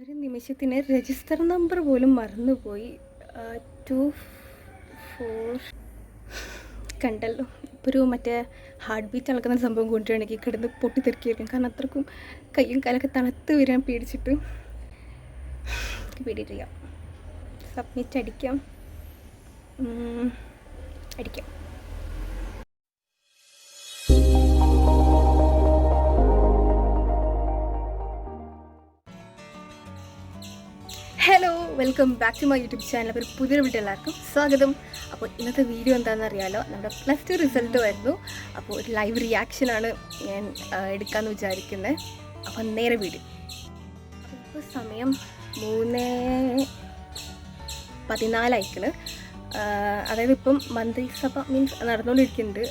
ഒരു നിമിഷത്തിന് register number പോലും മറന്നുപോയി. 24 കണ്ടല്ലോ. ഇപ്പോൾ ഒരു മറ്റേ ഹാർട്ട് ബീറ്റ് അളക്കുന്ന സംഭവം കൊണ്ടുവരണമെങ്കിൽ കിടന്ന് പൊട്ടിത്തെറിക്കുകയായിരിക്കും. കാരണം അത്രക്കും കയ്യും കാലൊക്കെ തണുത്ത് വരാൻ പേടിച്ചിട്ട് പേടിയിട്ടില്ല. സബ്മിറ്റ് അടിക്കാം. അടിക്കാം. Hello, welcome back to my YouTube channel. അപ്പോൾ ഒരു പുതിയൊരു വീഡിയോ എല്ലാവർക്കും സ്വാഗതം. അപ്പോൾ ഇന്നത്തെ വീഡിയോ എന്താണെന്ന് അറിയാമല്ലോ, നമ്മുടെ +2 റിസൾട്ട് വരുന്നു. അപ്പോൾ ഒരു ലൈവ് റിയാക്ഷനാണ് ഞാൻ എടുക്കാമെന്ന് വിചാരിക്കുന്നത്. അപ്പോൾ നേരെ വീഡിയോ. ഇപ്പോൾ സമയം 3:14 അതായത് ഇപ്പം മന്ത്രിസഭ മീൻസ് നടന്നുകൊണ്ടിരിക്കുന്നുണ്ട്,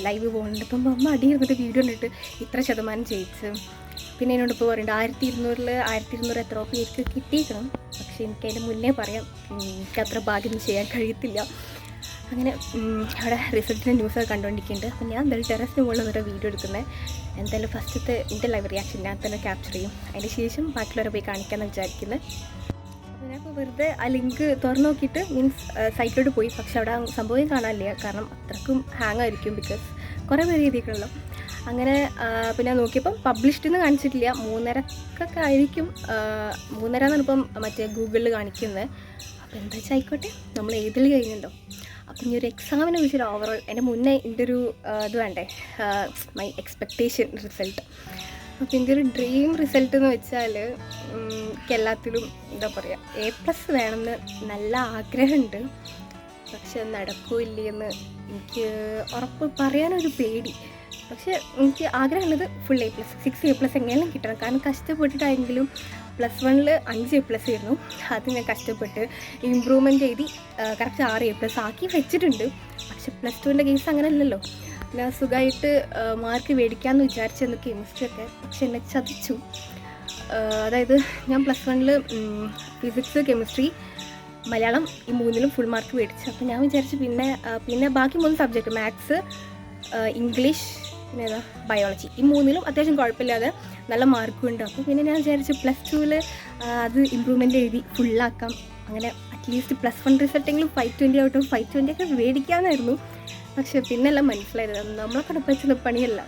ലൈവ് പോകുന്നുണ്ട്. ഇപ്പം അമ്മ അടിയിരുന്നിട്ട് വീഡിയോ കണ്ടിട്ട് ഇത്ര ശതമാനം ജയിച്ച്. പിന്നെ എന്നോട് ഇപ്പോൾ പറയുന്നുണ്ട് 1200 എത്രയോ പേർക്ക് കിട്ടിയിരിക്കണം. പക്ഷേ എനിക്കതിൻ്റെ മുന്നേ പറയാം, എനിക്ക് അത്ര ഭാഗ്യം ചെയ്യാൻ കഴിയത്തില്ല. അങ്ങനെ അവിടെ റിസൾട്ടിൻ്റെ ന്യൂസൊക്കെ കണ്ടുകൊണ്ടിരിക്കുന്നുണ്ട്. അപ്പോൾ ഞാൻ എന്തായാലും ടെറസിന് മുകളിൽ നിന്നൊരു വീഡിയോ എടുക്കുന്നത്. എന്തായാലും ഫസ്റ്റത്തെ എൻ്റെ ലൈവ് റിയാക്ഷൻ ഞാൻ തന്നെ ക്യാപ്ചർ ചെയ്യും. അതിന് ശേഷം ബാക്കിയുള്ളവരെ പോയി കാണിക്കാമെന്ന് വിചാരിക്കുന്നത്. അപ്പോൾ ഞാനിപ്പോൾ വെറുതെ ആ ലിങ്ക് തുറന്നു നോക്കിയിട്ട് മീൻസ് സൈറ്റിലോട്ട് പോയി. പക്ഷെ അവിടെ സംഭവം കാണാനില്ല, കാരണം അത്രക്കും ഹാങ് ആയിരിക്കും. ബിക്കോസ് കുറേ പേര് എഴുതിയിട്ടുള്ളൂ. അങ്ങനെ പിന്നെ നോക്കിയപ്പം പബ്ലിഷ്ഡ് എന്ന് കാണിച്ചിട്ടില്ല. 3:30 ആയിരിക്കും. 3:30 എന്നാണ് ഇപ്പം മറ്റേ ഗൂഗിളിൽ കാണിക്കുന്നത്. അപ്പോൾ എന്താ വെച്ചാൽ ആയിക്കോട്ടെ, നമ്മൾ എഴുതൽ കഴിഞ്ഞിട്ടുണ്ടോ. അപ്പം ഇനി ഒരു എക്സാമിനെ വെച്ചൊരു ഓവറോൾ എൻ്റെ മുന്നേ എൻ്റെ ഒരു ഇത് വേണ്ടേ, മൈ എക്സ്പെക്റ്റേഷൻ റിസൾട്ട്. അപ്പോൾ എൻ്റെ ഒരു ഡ്രീം റിസൾട്ട് എന്ന് വെച്ചാൽ എനിക്ക് എല്ലാത്തിലും എന്താ പറയുക A+ വേണമെന്ന് നല്ല ആഗ്രഹമുണ്ട്. പക്ഷെ നടക്കില്ലെന്ന് എനിക്ക് ഉറപ്പ് പറയാനൊരു പേടി. പക്ഷേ എനിക്ക് ആഗ്രഹമുള്ളത് ഫുൾ A+, 6 A+ എങ്ങനെയും കിട്ടണം. കാരണം കഷ്ടപ്പെട്ടിട്ടായെങ്കിലും +1 5 A+ ആയിരുന്നു. അത് ഞാൻ കഷ്ടപ്പെട്ട് ഇമ്പ്രൂവ്മെൻ്റ് എഴുതി കറക്റ്റ് 6 A+ ആക്കി വെച്ചിട്ടുണ്ട്. പക്ഷെ +2ൻ്റെ കേസ് അങ്ങനെ അല്ലല്ലോ. ഞാൻ സുഖമായിട്ട് മാർക്ക് മേടിക്കാമെന്ന് വിചാരിച്ചെന്ന് കെമിസ്ട്രിയൊക്കെ. പക്ഷെ എന്നെ ചതിച്ചു. അതായത് ഞാൻ +1 ഫിസിക്സ്, കെമിസ്ട്രി, മലയാളം ഈ 3ലും ഫുൾ മാർക്ക് മേടിച്ചു. അപ്പോൾ ഞാൻ വിചാരിച്ചു പിന്നെ ബാക്കി 3 സബ്ജക്റ്റ് മാത്സ്, ഇംഗ്ലീഷ്, പിന്നെ ഏതാ ബയോളജി, ഈ 3ലും അത്യാവശ്യം കുഴപ്പമില്ലാതെ നല്ല മാർക്കുണ്ട്. അപ്പോൾ പിന്നെ ഞാൻ വിചാരിച്ചു +2 അത് ഇമ്പ്രൂവ്മെൻ്റ് എഴുതി ഫുള്ളാക്കാം. അങ്ങനെ അറ്റ്ലീസ്റ്റ് +1 റിസൾട്ടെങ്കിലും 520 ഔട്ട് ഓഫ് 520 ഒക്കെ മേടിക്കാമെന്നായിരുന്നു. പക്ഷേ പിന്നെല്ലാം മനസ്സിലായത് നമ്മളെ കടപ്പച്ചുന്ന പണിയല്ല.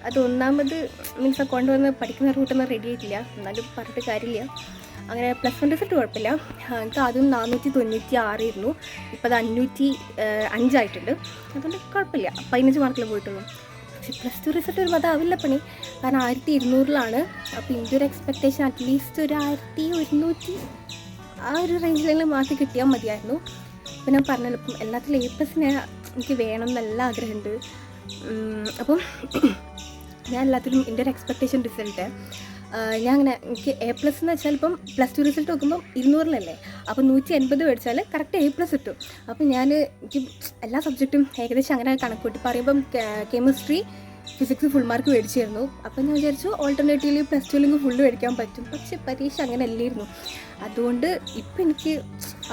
അത് ഒന്നാമത് മീൻസ് കൊണ്ടുവന്ന് പഠിക്കുന്ന റൂട്ടൊന്നും റെഡി ആയിട്ടില്ല. എന്നാലും പറഞ്ഞിട്ട് കാര്യമില്ല. അങ്ങനെ +1 റിസൾട്ട് കുഴപ്പമില്ല. എനിക്ക് ആദ്യം 496 ആയിരുന്നു. ഇപ്പോൾ അത് 505 ആയിട്ടുണ്ട്. അതുകൊണ്ട് കുഴപ്പമില്ല. 15 മാർക്കിൽ പോയിട്ടുള്ളൂ. പക്ഷേ +2 റിസൾട്ട് വരുമ്പോൾ അതാവില്ല പണി. കാരണം 1200 അപ്പോൾ ഇതിൻ്റെ ഒരു എക്സ്പെക്റ്റേഷൻ അറ്റ്ലീസ്റ്റ് ഒരു 1100 ആ ഒരു റേഞ്ചിലെങ്കിലും മാർക്ക് കിട്ടിയാൽ മതിയായിരുന്നു. അപ്പോൾ ഞാൻ പറഞ്ഞല്ലോ, ഇപ്പം എല്ലാത്തിലും A+ എനിക്ക് വേണം നല്ല ആഗ്രഹമുണ്ട്. അപ്പം ഞാൻ എല്ലാത്തിലും എൻ്റെ ഒരു എക്സ്പെക്റ്റേഷൻ റിസൾട്ട് ഞാൻ അങ്ങനെ എനിക്ക് A+ എന്ന് വെച്ചാൽ ഇപ്പം +2 റിസൾട്ട് നോക്കുമ്പം 200 അപ്പോൾ 180 മേടിച്ചാൽ കറക്റ്റ് A+ കിട്ടും. അപ്പോൾ എനിക്ക് എല്ലാ സബ്ജക്റ്റും ഏകദേശം അങ്ങനെ കണക്ക് കൂട്ടി പറയുമ്പം കെമിസ്ട്രി, ഫിസിക്സ് ഫുൾ മാർക്ക് മേടിച്ചിരുന്നു. അപ്പം ഞാൻ വിചാരിച്ചു ഓൾട്ടർനേറ്റീവ്ലി +2 ഫുള്ള് മേടിക്കാൻ പറ്റും. പക്ഷേ പരീക്ഷ അങ്ങനെ അല്ലായിരുന്നു. അതുകൊണ്ട് ഇപ്പം എനിക്ക്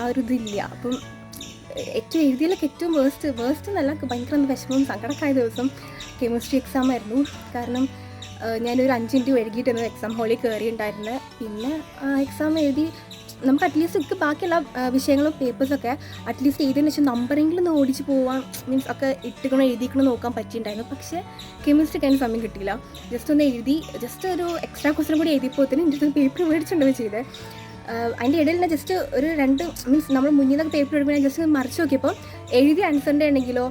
ആ ഒരു ഇതില്ല. അപ്പം ഏറ്റവും എഴുതിയിലൊക്കെ ഏറ്റവും വേസ്റ്റ് നല്ല ഭയങ്കര വിഷമവും സങ്കടക്കായ ദിവസം കെമിസ്ട്രി എക്സാം ആയിരുന്നു. കാരണം ഞാനൊരു 5 മിനിറ്റ് വൈകിട്ടായിരുന്നു എക്സാം ഹാളിൽ കയറിയിട്ടുണ്ടായിരുന്നത്. പിന്നെ എക്സാം എഴുതി നമുക്ക് അറ്റ്ലീസ്റ്റ് എനിക്ക് ബാക്കിയുള്ള വിഷയങ്ങളും പേപ്പേഴ്സൊക്കെ അറ്റ്ലീസ്റ്റ് എഴുതിയതിന് ശേഷം നമ്പറെങ്കിലും ഒന്ന് ഓടിച്ച് പോകാൻ മീൻസ് ഒക്കെ എഴുതിക്കണം നോക്കാൻ പറ്റിയിട്ടുണ്ടായിരുന്നു. പക്ഷേ കെമിസ്ട്രിക്ക് അതിന് സമയം കിട്ടിയില്ല. ജസ്റ്റ് ഒന്ന് എഴുതി ജസ്റ്റ് ഒരു എക്സ്ട്രാ ക്വസ്റ്റൻ കൂടി എഴുതിയപ്പോൾ തന്നെ എൻ്റെ പേപ്പർ മേടിച്ചിട്ടുണ്ടോ ചെയ്തത്. അതിൻ്റെ ഇടയിൽ തന്നെ ജസ്റ്റ് ഒരു 2 മീൻസ് നമ്മൾ മുന്നിൽ നിന്നൊക്കെ പേപ്പർ എടുക്കുമ്പോൾ ഞാൻ ജസ്റ്റ് മറിച്ച് നോക്കിയപ്പോൾ എഴുതിയ ആൻസറിൻ്റെ ആണെങ്കിലോ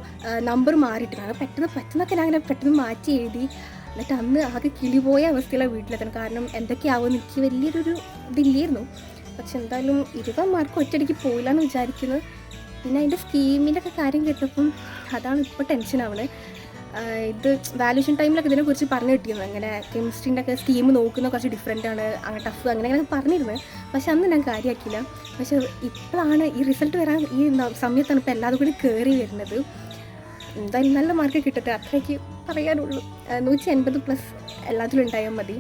നമ്പർ മാറിയിട്ടാണ് പറ്റുന്നൊക്കെ ഞാൻ അങ്ങനെ പെട്ടെന്ന് മാറ്റി എഴുതി. എന്നിട്ട് അന്ന് ആകെ കിളിപോയ അവസ്ഥയിലാണ് വീട്ടിലെത്തണം. കാരണം എന്തൊക്കെയാവുമെന്ന് എനിക്ക് വലിയൊരു ഇതില്ലായിരുന്നു. പക്ഷെ എന്തായാലും 20 മാർക്ക് ഒറ്റയടിക്ക് പോയില്ല എന്ന് വിചാരിക്കുന്നു. പിന്നെ അതിൻ്റെ സ്കീമിൻ്റെ ഒക്കെ കാര്യം കേട്ടപ്പം അതാണ് ഇപ്പോൾ ടെൻഷനാവുന്നത്. ഇത് വാല്യൂഷൻ ടൈമിലൊക്കെ ഇതിനെക്കുറിച്ച് പറഞ്ഞു കിട്ടിയിരുന്നു. അങ്ങനെ കെമിസ്ട്രീൻ്റെ ഒക്കെ സ്കീം നോക്കുന്ന കുറച്ച് ഡിഫറെൻ്റാണ്, അങ്ങനെ ടഫ് അങ്ങനെ പറഞ്ഞിരുന്നത്. പക്ഷെ അന്ന് ഞാൻ കാര്യമാക്കിയില്ല. പക്ഷെ ഇപ്പോഴാണ് ഈ റിസൾട്ട് വരാൻ ഈ സമയത്താണ് ഇപ്പോൾ എല്ലാവരും കൂടി കയറി വരുന്നത്. എന്തായാലും നല്ല മാർക്ക് കിട്ടട്ടെ, അത്രയ്ക്ക് പറയാനുള്ളൂ. 180+ എല്ലാത്തിലും ഉണ്ടായാൽ മതി.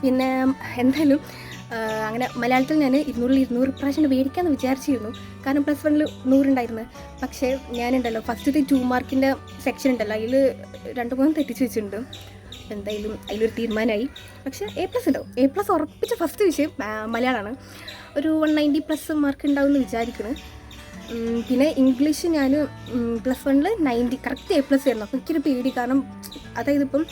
പിന്നെ എന്തായാലും അങ്ങനെ മലയാളത്തിൽ ഞാൻ 200 പ്രാവശ്യം മേടിക്കാമെന്ന് വിചാരിച്ചിരുന്നു. കാരണം +1 100 ഉണ്ടായിരുന്നു. പക്ഷേ ഞാനുണ്ടല്ലോ ഫസ്റ്റത്തെ 2 മാർക്കിൻ്റെ സെക്ഷൻ ഉണ്ടല്ലോ, അതിൽ 2-3 തെറ്റിച്ച് വെച്ചിട്ടുണ്ട്. അപ്പോൾ എന്തായാലും അതിലൊരു തീരുമാനമായി. പക്ഷേ A+ ഉണ്ടാവും. A+ ഉറപ്പിച്ച ഫസ്റ്റ് വിഷയം മലയാളമാണ്. ഒരു 190+ മാർക്ക് ഉണ്ടാവും എന്ന് വിചാരിക്കുന്നു. പിന്നെ ഇംഗ്ലീഷ് ഞാൻ +1 90 കറക്റ്റ് A+ ആയിരുന്നു. അപ്പോൾ എനിക്കൊരു പേടി, കാരണം അതായത് ഇപ്പം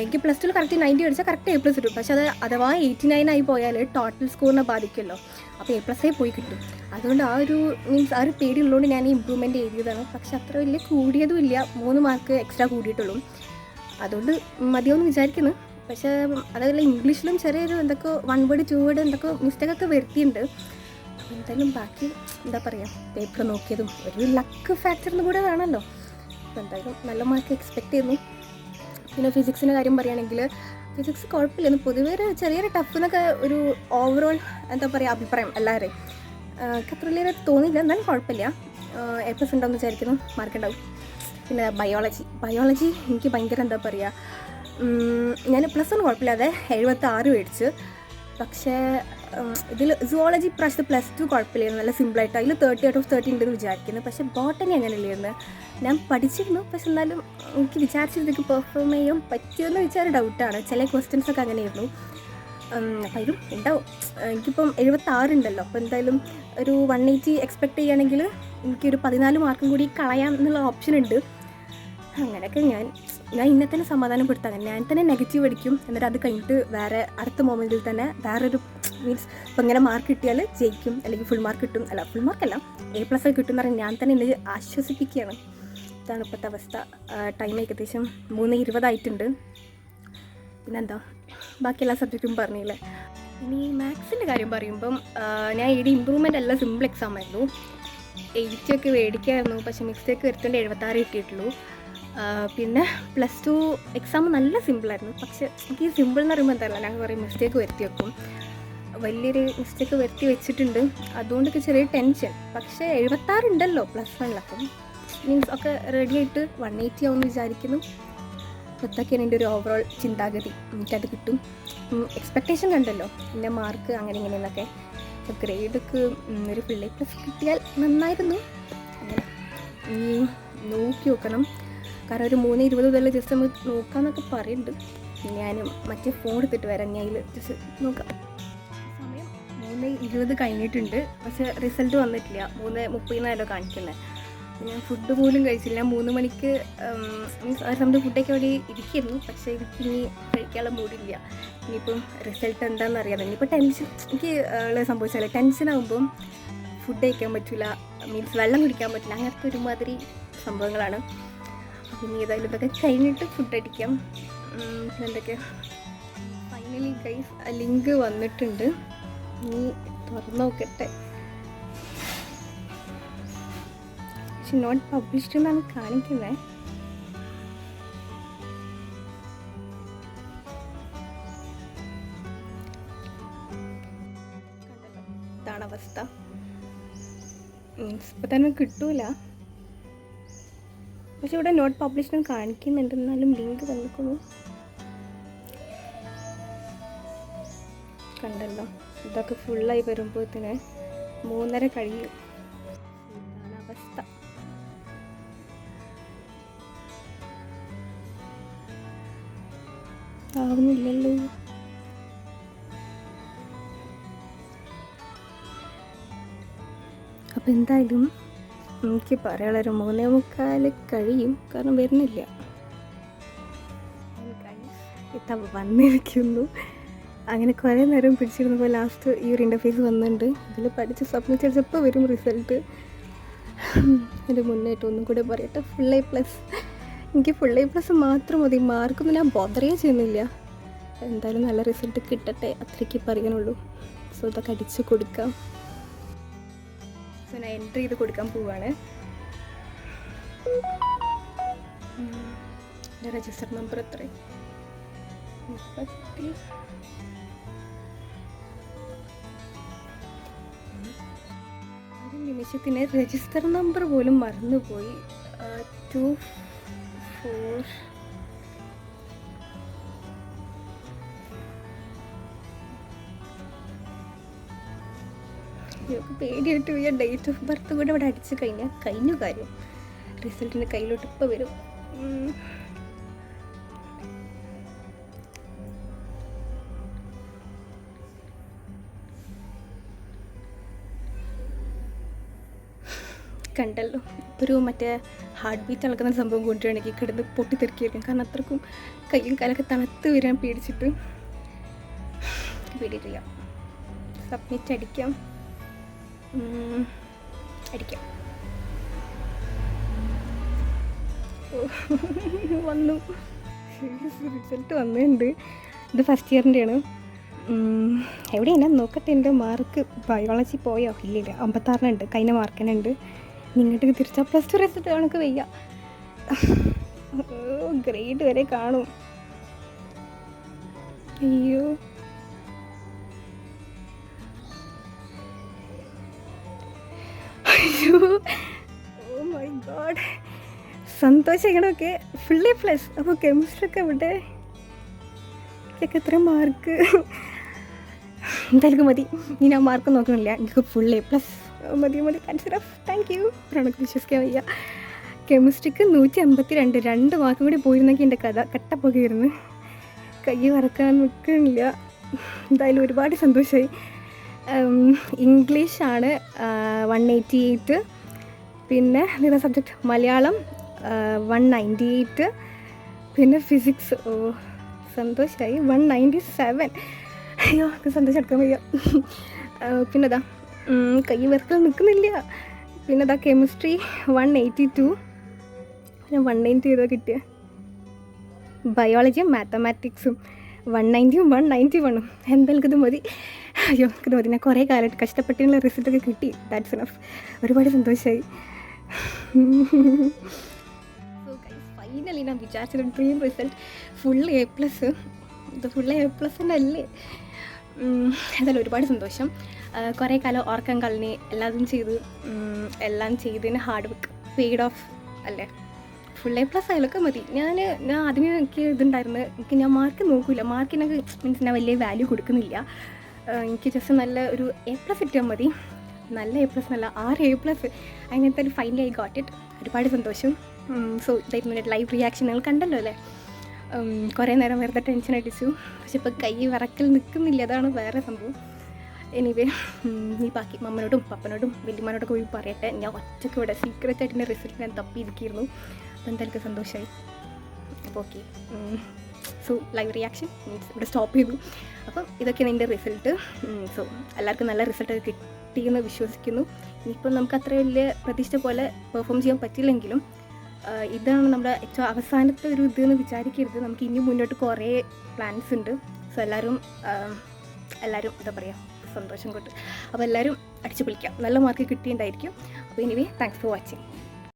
എനിക്ക് +2 കറക്റ്റ് 90 അടിച്ചാൽ കറക്റ്റ് A+ കിട്ടും. പക്ഷേ അത് അഥവാ 89 ആയി പോയാൽ ടോട്ടൽ സ്കോറിനെ ബാധിക്കുമല്ലോ. അപ്പോൾ A+ പോയി കിട്ടും. അതുകൊണ്ട് ആ ഒരു പേടി ഉള്ളതുകൊണ്ട് ഞാൻ ഇമ്പ്രൂവ്മെൻറ്റ് എഴുതിയതാണ്. പക്ഷെ അത്ര വലിയ കൂടിയതുമില്ല, 3 മാർക്ക് എക്സ്ട്രാ കൂടിയിട്ടുള്ളൂ. അതുകൊണ്ട് മതിയാവുമെന്ന് വിചാരിക്കുന്നു. പക്ഷേ അതല്ല, ഇംഗ്ലീഷിലും ചെറിയൊരു എന്തൊക്കെ 1 വേർഡ് 2 വേർഡ് എന്തൊക്കെ മിസ്റ്റേക്കൊക്കെ വരുത്തിയിട്ടുണ്ട്. അപ്പോൾ എന്തായാലും ബാക്കി എന്താ പറയുക, പേപ്പർ നോക്കിയതും ഒരു ലക്ക് ഫാക്ടറിന് കൂടെ വേണമല്ലോ. അപ്പോൾ എന്തായാലും നല്ല മാർക്ക് എക്സ്പെക്റ്റ് ചെയ്യുന്നു. പിന്നെ ഫിസിക്സിൻ്റെ കാര്യം പറയുകയാണെങ്കിൽ ഫിസിക്സ് കുഴപ്പമില്ല, പൊതുവേ ചെറിയൊരു ടഫ് എന്നൊക്കെ ഒരു ഓവറോൾ എന്താ പറയുക അഭിപ്രായം എല്ലാവരെയും. എനിക്ക് അത്ര വലിയ തോന്നിയില്ല, എന്നാലും കുഴപ്പമില്ല. A+ ഉണ്ടാവും വിചാരിക്കുന്നു, മാർക്ക് ഉണ്ടാവും. പിന്നെ ബയോളജി എനിക്ക് ഭയങ്കര എന്താ പറയുക, ഞാൻ +1 കുഴപ്പമില്ലാതെ 76 മേടിച്ച്. പക്ഷേ ഇതിൽ സുവോളജി പ്രാവശ്യത്തെ +2 കുഴപ്പമില്ലായിരുന്നു, നല്ല സിമ്പിളായിട്ട്. അതിൽ 30 out of 30 ഉണ്ടെന്ന് വിചാരിക്കുന്നു. പക്ഷേ ബോട്ടണി അങ്ങനെയല്ലായിരുന്നു. ഞാൻ പഠിച്ചിരുന്നു, പക്ഷെ എന്നാലും എനിക്ക് വിചാരിച്ചതിലേക്ക് പെർഫോം ചെയ്യാൻ പറ്റുമെന്ന് വെച്ചാൽ ഡൗട്ടാണ്. ചില ക്വസ്റ്റ്യൻസൊക്കെ അങ്ങനെയായിരുന്നു. അപ്പം അതിലും ഉണ്ടാവും. എനിക്കിപ്പം 76 ഉണ്ടല്ലോ, അപ്പോൾ എന്തായാലും ഒരു 180 എക്സ്പെക്റ്റ് ചെയ്യുകയാണെങ്കിൽ എനിക്കൊരു 14 മാർക്കും കൂടി കളയാം എന്നുള്ള ഓപ്ഷൻ ഉണ്ട്. അങ്ങനെയൊക്കെ ഞാൻ ഇന്നെ തന്നെ സമാധാനപ്പെടുത്താം. ഞാൻ തന്നെ നെഗറ്റീവ് അടിക്കും, എന്നിട്ട് അത് കഴിഞ്ഞിട്ട് വേറെ അടുത്ത മൊമെൻറ്റിൽ തന്നെ വേറൊരു മീൻസ് ഇപ്പം ഇങ്ങനെ മാർക്ക് കിട്ടിയാൽ ജയിക്കും, അല്ലെങ്കിൽ ഫുൾ മാർക്ക് കിട്ടും, അല്ല ഫുൾ മാർക്കല്ല A+ കിട്ടും എന്ന് പറഞ്ഞാൽ ഞാൻ തന്നെ എന്നെ ആശ്വസിപ്പിക്കുകയാണ്. ഇതാണ് ഇപ്പോഴത്തെ അവസ്ഥ. ടൈം ഏകദേശം 3:20 ആയിട്ടുണ്ട്. പിന്നെന്താ, ബാക്കി എല്ലാ സബ്ജക്റ്റും പറഞ്ഞില്ലേ. ഇനി മാത്സിൻ്റെ കാര്യം പറയുമ്പം ഞാൻ എഴുതി ഇമ്പ്രൂവ്മെൻ്റ് അല്ല, സിമ്പിൾ എക്സാം ആയിരുന്നു. 80 ഒക്കെ മേടിക്കായിരുന്നു, പക്ഷേ മിസ്റ്റേക്ക് വരുത്തേണ്ട 76 കിട്ടിയിട്ടുള്ളൂ. പിന്നെ +2 എക്സാം നല്ല സിമ്പിളായിരുന്നു. പക്ഷേ എനിക്ക് ഈ സിമ്പിൾ എന്ന് പറയുമ്പോൾ എന്തല്ല, ഞങ്ങൾ പറയും മിസ്റ്റേക്ക് വരുത്തി വെക്കും. വലിയൊരു മിസ്റ്റേക്ക് വരുത്തി വെച്ചിട്ടുണ്ട്, അതുകൊണ്ടൊക്കെ ചെറിയ ടെൻഷൻ. പക്ഷേ 76 ഉണ്ടല്ലോ +1, മീൻസ് ഒക്കെ റെഡി ആയിട്ട് 180 ആവുമെന്ന് വിചാരിക്കുന്നു. അതൊക്കെയാണ് എൻ്റെ ഒരു ഓവറോൾ ചിന്താഗതി. എനിക്കത് കിട്ടും, എക്സ്പെക്റ്റേഷൻ കണ്ടല്ലോ എൻ്റെ മാർക്ക് അങ്ങനെ ഇങ്ങനെയെന്നൊക്കെ. അപ്പോൾ ഗ്രേഡൊക്കെ ഒരു A+ കിട്ടിയാൽ നന്നായിരുന്നു. അങ്ങനെ നോക്കി നോക്കണം, കാരണം ഒരു 3:20 മുതൽ ജസ്റ്റ് നമുക്ക് നോക്കാമെന്നൊക്കെ പറയുന്നുണ്ട്. ഞാനും മറ്റേ ഫോൺ എടുത്തിട്ട് വരാം, ഞാൻ അതിൽ ജസ്റ്റ് നോക്കാം. സമയം 3:20 കഴിഞ്ഞിട്ടുണ്ട്, പക്ഷേ റിസൾട്ട് വന്നിട്ടില്ല. 3:30 കാണിക്കുന്നത്. ഞാൻ ഫുഡ് പോലും കഴിച്ചില്ല. 3 മണിക്ക് മീൻസ് ആ സമയത്ത് ഫുഡൊക്കെ അവിടെ ഇരിക്കുന്നു, പക്ഷേ എനിക്കിനി കഴിക്കാനുള്ള മൂടില്ല. ഇനിയിപ്പം റിസൾട്ട് എന്താണെന്ന് അറിയാതെ ഇനിയിപ്പോൾ ടെൻഷൻ എനിക്ക് സംഭവിച്ചാൽ ടെൻഷനാകുമ്പം ഫുഡ് കഴിക്കാൻ പറ്റില്ല, മീൻസ് വെള്ളം കുടിക്കാൻ പറ്റില്ല, അങ്ങനത്തെ ഒരുമാതിരി സംഭവങ്ങളാണ്. പിന്നെ ഏതായാലും ഇതൊക്കെ കഴിഞ്ഞിട്ട് ഫുഡ് അടിക്കാം. എന്തൊക്കെ ഫൈനലി ഗൈസ് ലിങ്ക് വന്നിട്ടുണ്ട്, ഇനി തുറന്നു നോക്കട്ടെ. പക്ഷെ നോട്ട് പബ്ലിഷ്ഡ് എന്നാണ് കാണിക്കുന്നത്. ഇതാണ് അവസ്ഥ. മീൻസ് ഇപ്പം തന്നെ കിട്ടൂല, പക്ഷെ ഇവിടെ നോട്ട് പബ്ലിഷ്ഡ് കാണിക്കുന്നുണ്ട്. എന്നാലും ലിങ്ക് വന്നിക്കുന്നു, കണ്ടല്ലോ. ഇതൊക്കെ ഫുള്ളായി വരുമ്പോഴത്തേന് 3:30 കഴിയും. ഇതാണ് അവസ്ഥ. ആവുന്നില്ലല്ലോ. അപ്പം എന്തായാലും എനിക്ക് പറയാനുള്ളൊരു 3:45 കഴിയും, കാരണം വരുന്നില്ല. ഇത്ത വന്നിരിക്കുന്നു. അങ്ങനെ കുറേ നേരം പിടിച്ചിരുന്നപ്പോൾ ലാസ്റ്റ് ഈ ഒരു ഇൻ്റർഫേസ് വന്നിട്ടുണ്ട്. ഇതിൽ പഠിച്ച് സബ്മിറ്റ് ചെയ്തപ്പോൾ വരും റിസൾട്ട്. അതിൻ്റെ മുന്നേറ്റം ഒന്നും കൂടെ പറയട്ടെ, A+. എനിക്ക് A+ മാത്രം മതി, മാർക്കൊന്നും ഞാൻ ബോധറേ ചെയ്യുന്നില്ല. എന്തായാലും നല്ല റിസൾട്ട് കിട്ടട്ടെ, അത്രയ്ക്ക് പറയാനുള്ളൂ. സോ ഇതൊക്കെ അടിച്ച് കൊടുക്കാം. സോ ഞാൻ എൻട്രി ചെയ്ത് കൊടുക്കാൻ പോവാണ്. എൻ്റെ രജിസ്റ്റർ നമ്പർ എത്ര? 30. ഒരു നിമിഷത്തിന് രജിസ്റ്റർ നമ്പർ പോലും മറന്നുപോയി. 24. പേടിയായിട്ട് പോയ ഡേറ്റ് ഓഫ് ബർത്ത് കൂടെ ഇവിടെ അടിച്ചു കഴിഞ്ഞാൽ കഴിഞ്ഞു കാര്യം. റിസൾട്ടിൻ്റെ കയ്യിലോട്ട് ഇപ്പോൾ വരും. കണ്ടല്ലോ, ഒരു മറ്റേ ഹാർട്ട് ബീറ്റ് അളക്കുന്ന സംഭവം കൊണ്ടുവരണമെങ്കിൽ കിടന്ന് പൊട്ടിത്തെറിക്കായിരിക്കും. കാരണം അത്രക്കും കയ്യും കാലൊക്കെ തണുത്ത് വരാൻ പേടിച്ചിട്ട് പേടിയിട്ടില്ല. സബ്മിറ്റ് അടിക്കാം. വന്നു, റിസൾട്ട് വന്നിട്ടുണ്ട്. ഇത് ഫസ്റ്റ് ഇയറിൻ്റെയാണ്. എവിടെയാണ് നോക്കട്ടെ. എൻ്റെ മാർക്ക് ബയോളജി പോയോ? ഇല്ലില്ല, 56 കഴിഞ്ഞ മാർക്കിനുണ്ട്. നിങ്ങോട്ട് തിരിച്ചാൽ +2 റിസൾട്ട് കണക്ക് വയ്യ. ഗ്രേഡ് വരെ കാണും. അയ്യോ, ഓ മൈ ഗോഡ്, സന്തോഷിക്കണമൊക്കെ. Full A+. അപ്പോൾ കെമിസ്ട്രി ഒക്കെ ഇവിടെ എത്ര മാർക്ക്? എന്തായാലും മതി, ഇനി ആ മാർക്ക് നോക്കണില്ല. എനിക്ക് ഫുൾ A+ മതി. കൺസിഡർ. Thank you. എനിക്ക് വിശ്വസിക്കാൻ വയ്യ. കെമിസ്ട്രിക്ക് 152, 2 മാർക്കും കൂടി പോയിരുന്നെങ്കിൽ എൻ്റെ കഥ കട്ടപ്പൊക്കെയായിരുന്നു. കൈ വറക്കാൻ നിൽക്കണില്ല. എന്തായാലും ഒരുപാട് സന്തോഷമായി. ഇംഗ്ലീഷാണ് 188, പിന്നെ നിങ്ങളുടെ സബ്ജക്റ്റ് മലയാളം 198, പിന്നെ ഫിസിക്സ് സന്തോഷമായി 197. അയ്യോ, സന്തോഷം എടുക്കാൻ വയ്യ. പിന്നെതാ കൈ വരക്കൽ നിൽക്കുന്നില്ല. പിന്നെതാ കെമിസ്ട്രി 182, ഞാൻ 190 ചെയ്താൽ കിട്ടിയ. ബയോളജിയും മാത്തമാറ്റിക്സും 190, 191. എന്തായാലും ഇത് മതി. അയ്യോ, ഇത് മതി. ഞാൻ കുറേ കാലമായിട്ട് കഷ്ടപ്പെട്ടുള്ള റിസൾട്ടൊക്കെ കിട്ടി. That's enough. ഒരുപാട് സന്തോഷമായി. സോ ഗൈസ്, ഫൈനലി ഞാൻ വിചാരിച്ചൊരു ഡ്രീം റിസൾട്ട് ഫുൾ A+. ഇത് ഫുൾ A+ തന്നെ അല്ലേ? എന്തായാലും ഒരുപാട് സന്തോഷം. കുറേ കാലം ഓർക്കാൻ കളഞ്ഞ് എല്ലാം ചെയ്തതിന് ഹാർഡ് വർക്ക് പെയ്ഡ് ഓഫ് അല്ലേ? ഫുൾ A+ ആയാലൊക്കെ മതി. ഞാൻ ആദ്യമേ എനിക്ക് ഇതുണ്ടായിരുന്നു, ഞാൻ മാർക്ക് നോക്കില്ല. മാർക്കിനൊക്കെ മീൻസ് ഞാൻ വലിയ വാല്യൂ കൊടുക്കുന്നില്ല. എനിക്ക് ജസ്റ്റ് നല്ല ഒരു A+ കിട്ടിയാൽ മതി. നല്ല A+ നല്ല 6 A+. അങ്ങനത്തെ ഒരു ഫൈനലി ഐ ഗോട്ട് ഇറ്റ്. ഒരുപാട് സന്തോഷം. സോ ഇതായിരുന്നു ലൈവ് റിയാക്ഷൻ. നിങ്ങൾ കണ്ടല്ലോ അല്ലേ? കുറേ നേരം വെറുതെ ടെൻഷൻ അടിച്ചു. പക്ഷെ ഇപ്പോൾ കൈ വിറക്കൽ നിൽക്കുന്നില്ല. അതാണ് വേറെ സംഭവം. എനിവേ, നീ ബാക്കി മമ്മനോടും പപ്പനോടും വലിയമ്മനോടൊക്കെ പോയി പറയട്ടെ. ഞാൻ ഒറ്റയ്ക്ക് ഇവിടെ സീക്രറ്റായിട്ട് എൻ്റെ റിസൾട്ട് ഞാൻ തപ്പിയിരിക്കുന്നു. അപ്പോൾ എന്തായാലും സന്തോഷമായി. അപ്പോൾ okay, so live reaction means ഇവിടെ സ്റ്റോപ്പ് ചെയ്തു. അപ്പം ഇതൊക്കെയാണ് എൻ്റെ റിസൾട്ട്. സോ എല്ലാവർക്കും നല്ല റിസൾട്ട് കിട്ടിയെന്ന് വിശ്വസിക്കുന്നു. ഇനിയിപ്പം നമുക്ക് അത്ര വലിയ പ്രതീക്ഷ പോലെ പെർഫോം ചെയ്യാൻ പറ്റില്ലെങ്കിലും ഇതാണ് നമ്മുടെ ഏറ്റവും അവസാനത്തെ ഒരു ഇതെന്ന് വിചാരിക്കരുത്. നമുക്ക് ഇനി മുന്നോട്ട് കുറേ പ്ലാൻസ് ഉണ്ട്. സോ എല്ലാവരും എന്താ പറയുക, സന്തോഷം കൊണ്ട്. അപ്പോൾ എല്ലാവരും അടിച്ചു പൊളിക്കാം. നല്ല മാർക്ക് കിട്ടിയിട്ടുണ്ടായിരിക്കും. അപ്പോൾ എനിവേ, താങ്ക്സ് ഫോർ വാച്ചിങ്.